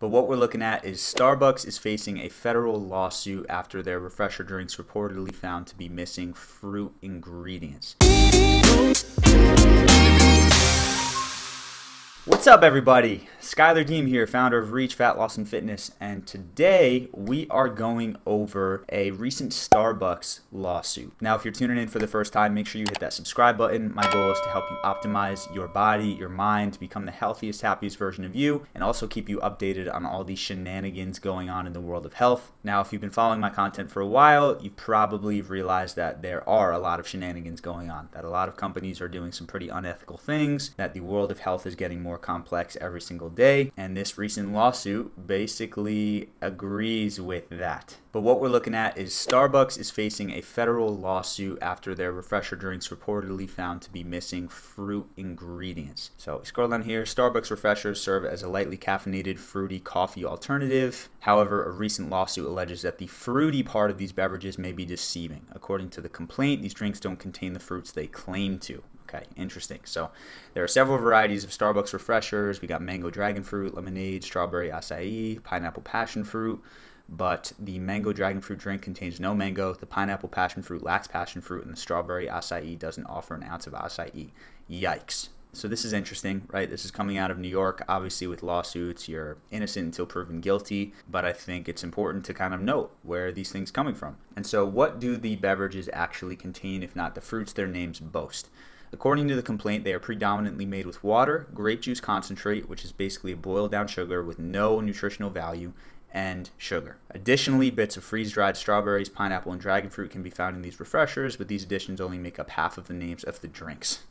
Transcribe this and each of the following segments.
But what we're looking at is Starbucks is facing a federal lawsuit after their refresher drinks reportedly found to be missing fruit ingredients. What's up, everybody? Schuyler Diehm here, founder of Reach Fat Loss and Fitness, and today we are going over a recent Starbucks lawsuit. Now, if you're tuning in for the first time, make sure you hit that subscribe button. My goal is to help you optimize your body, your mind, to become the healthiest, happiest version of you, and also keep you updated on all these shenanigans going on in the world of health. Now, if you've been following my content for a while, you probably realized that there are a lot of shenanigans going on, that a lot of companies are doing some pretty unethical things, that the world of health is getting more complex every single day, and this recent lawsuit basically agrees with that. But what we're looking at is Starbucks is facing a federal lawsuit after their refresher drinks reportedly found to be missing fruit ingredients. So scroll down here. Starbucks refreshers serve as a lightly caffeinated fruity coffee alternative. However, a recent lawsuit alleges that the fruity part of these beverages may be deceiving. According to the complaint, these drinks don't contain the fruits they claim to. Okay, interesting. So there are several varieties of Starbucks refreshers. We got mango dragonfruit, lemonade, strawberry acai, pineapple passion fruit. But the mango dragonfruit drink contains no mango, the pineapple passion fruit lacks passion fruit, and the strawberry acai doesn't offer an ounce of acai. Yikes. So this is interesting, right? This is coming out of New York. Obviously, with lawsuits, you're innocent until proven guilty, but I think it's important to kind of note where these things coming from. And so what do the beverages actually contain, if not the fruits their names boast? According to the complaint, they are predominantly made with water, grape juice concentrate, which is basically a boiled down sugar with no nutritional value, and sugar. Additionally, bits of freeze-dried strawberries, pineapple, and dragon fruit can be found in these refreshers, but these additions only make up half of the names of the drinks.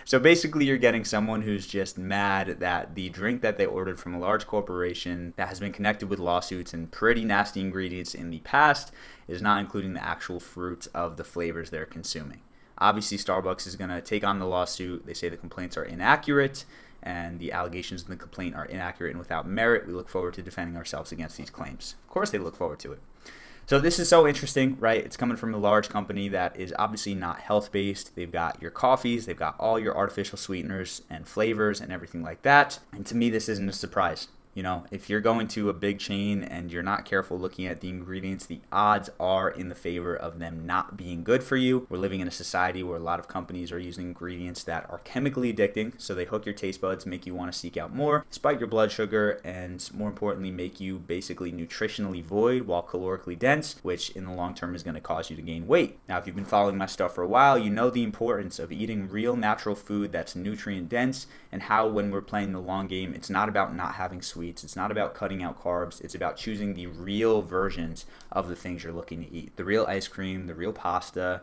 So basically, you're getting someone who's just mad that the drink that they ordered from a large corporation that has been connected with lawsuits and pretty nasty ingredients in the past is not including the actual fruits of the flavors they're consuming. Obviously, Starbucks is going to take on the lawsuit. They say the complaints are inaccurate and the allegations in the complaint are inaccurate and without merit. We look forward to defending ourselves against these claims. Of course, they look forward to it. So this is so interesting, right? It's coming from a large company that is obviously not health-based. They've got your coffees, they've got all your artificial sweeteners and flavors and everything like that. And to me, this isn't a surprise. You know, if you're going to a big chain and you're not careful looking at the ingredients, the odds are in the favor of them not being good for you. We're living in a society where a lot of companies are using ingredients that are chemically addicting, so they hook your taste buds, make you want to seek out more, spike your blood sugar, and more importantly, make you basically nutritionally void while calorically dense, which in the long term is going to cause you to gain weight. Now, if you've been following my stuff for a while, you know the importance of eating real natural food that's nutrient dense, and how when we're playing the long game, it's not about not having sweets. It's not about cutting out carbs. It's about choosing the real versions of the things you're looking to eat. The real ice cream, the real pasta,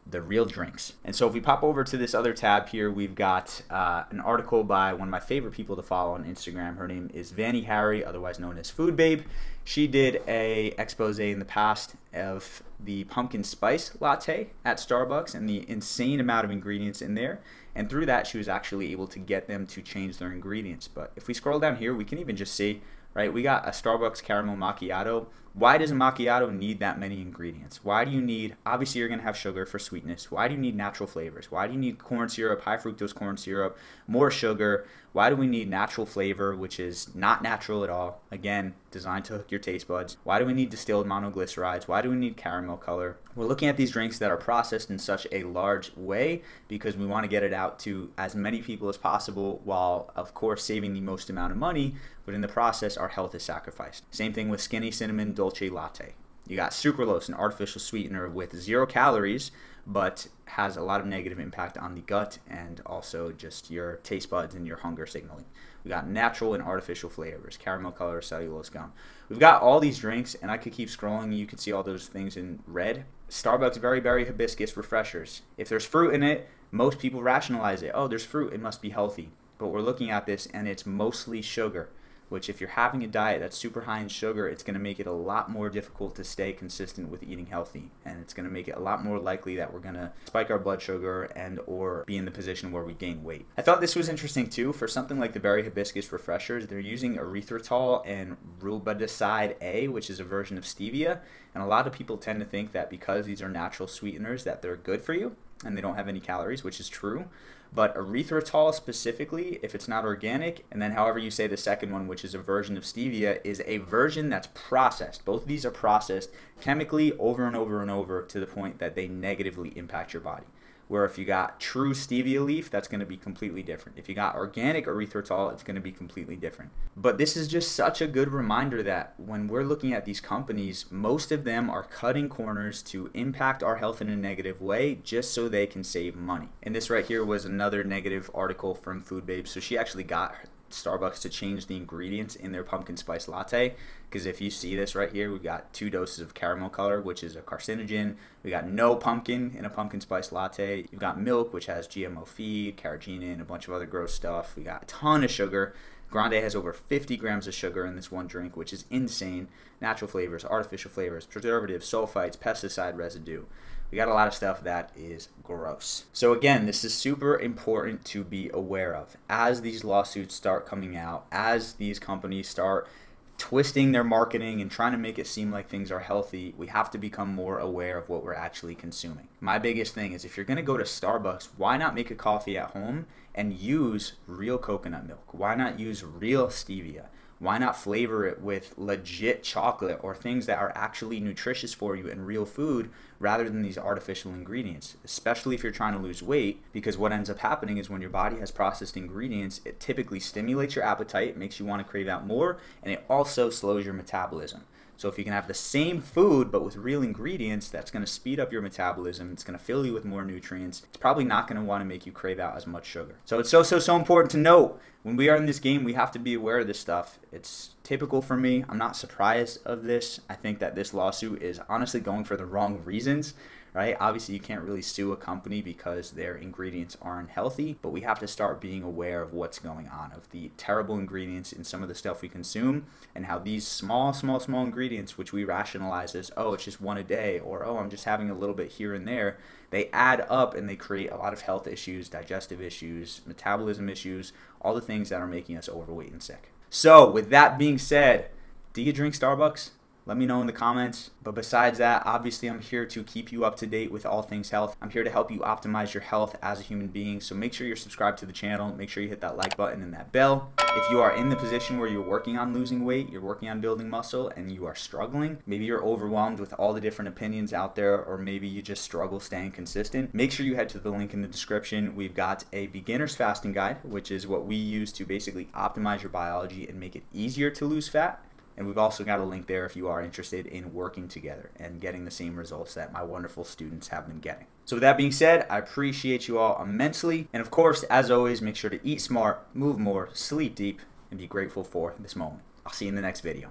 the real drinks. And so if we pop over to this other tab here, we've got an article by one of my favorite people to follow on Instagram. Her name is Vanny Harry, otherwise known as Food Babe. She did a expose in the past of the pumpkin spice latte at Starbucks and the insane amount of ingredients in there. And through that, she was actually able to get them to change their ingredients. But if we scroll down here, we can even just see, right, we got a Starbucks caramel macchiato. Why does a macchiato need that many ingredients? Why do you need, obviously you're going to have sugar for sweetness. Why do you need natural flavors? Why do you need corn syrup, high fructose corn syrup, more sugar? Why do we need natural flavor, which is not natural at all? Again, designed to hook your taste buds. Why do we need distilled monoglycerides? Why do we need caramel color? We're looking at these drinks that are processed in such a large way because we want to get it out to as many people as possible while, of course, saving the most amount of money, but in the process, our health is sacrificed. Same thing with skinny cinnamon dolce latte. You got sucralose, an artificial sweetener with 0 calories, but has a lot of negative impact on the gut and also just your taste buds and your hunger signaling. We got natural and artificial flavors, caramel color, cellulose gum. We've got all these drinks, and I could keep scrolling. You can see all those things in red. Starbucks Very Berry Hibiscus refreshers. If there's fruit in it, most people rationalize it. Oh, there's fruit, it must be healthy. But we're looking at this, and it's mostly sugar, which if you're having a diet that's super high in sugar, it's going to make it a lot more difficult to stay consistent with eating healthy. And it's going to make it a lot more likely that we're going to spike our blood sugar and or be in the position where we gain weight. I thought this was interesting too. For something like the Berry Hibiscus refreshers, they're using erythritol and rubidicide A, which is a version of stevia. And a lot of people tend to think that because these are natural sweeteners that they're good for you. and they don't have any calories, which is true. But erythritol specifically, if it's not organic, and then however you say the second one, which is a version of stevia, is a version that's processed. Both of these are processed chemically over and over and over to the point that they negatively impact your body. Where if you got true stevia leaf, that's going to be completely different. If you got organic erythritol, it's going to be completely different. But this is just such a good reminder that when we're looking at these companies, most of them are cutting corners to impact our health in a negative way just so they can save money. And this right here was another negative article from Food Babe. So she actually got Starbucks to change the ingredients in their pumpkin spice latte, because if you see this right here, we've got 2 doses of caramel color, which is a carcinogen. We got no pumpkin in a pumpkin spice latte. You've got milk, which has GMO feed, carrageenan, a bunch of other gross stuff. We got a ton of sugar. Grande has over 50 grams of sugar in this one drink, which is insane. Natural flavors, artificial flavors, preservatives, sulfites, pesticide residue. We got a lot of stuff that is gross. So again, this is super important to be aware of. As these lawsuits start coming out, as these companies start twisting their marketing and trying to make it seem like things are healthy, we have to become more aware of what we're actually consuming. My biggest thing is if you're gonna go to Starbucks, why not make a coffee at home and use real coconut milk? Why not use real stevia? Why not flavor it with legit chocolate or things that are actually nutritious for you and real food rather than these artificial ingredients, especially if you're trying to lose weight? Because what ends up happening is when your body has processed ingredients, it typically stimulates your appetite, makes you want to crave out more, and it also slows your metabolism. So if you can have the same food but with real ingredients, that's going to speed up your metabolism. It's going to fill you with more nutrients. It's probably not going to want to make you crave out as much sugar. So it's so important to note when we are in this game, we have to be aware of this stuff. It's typical for me. I'm not surprised of this. I think that this lawsuit is honestly going for the wrong reasons. Right? Obviously, you can't really sue a company because their ingredients aren't healthy, but we have to start being aware of what's going on, of the terrible ingredients in some of the stuff we consume, and how these small ingredients, which we rationalize as, oh, it's just one a day, or oh, I'm just having a little bit here and there, they add up and they create a lot of health issues, digestive issues, metabolism issues, all the things that are making us overweight and sick. So, with that being said, do you drink Starbucks? Let me know in the comments. But besides that, obviously I'm here to keep you up to date with all things health. I'm here to help you optimize your health as a human being. So make sure you're subscribed to the channel. Make sure you hit that like button and that bell. If you are in the position where you're working on losing weight, you're working on building muscle, and you are struggling, maybe you're overwhelmed with all the different opinions out there, or maybe you just struggle staying consistent, make sure you head to the link in the description. We've got a beginner's fasting guide, which is what we use to basically optimize your biology and make it easier to lose fat. And we've also got a link there if you are interested in working together and getting the same results that my wonderful students have been getting. So with that being said, I appreciate you all immensely. And of course, as always, make sure to eat smart, move more, sleep deep, and be grateful for this moment. I'll see you in the next video.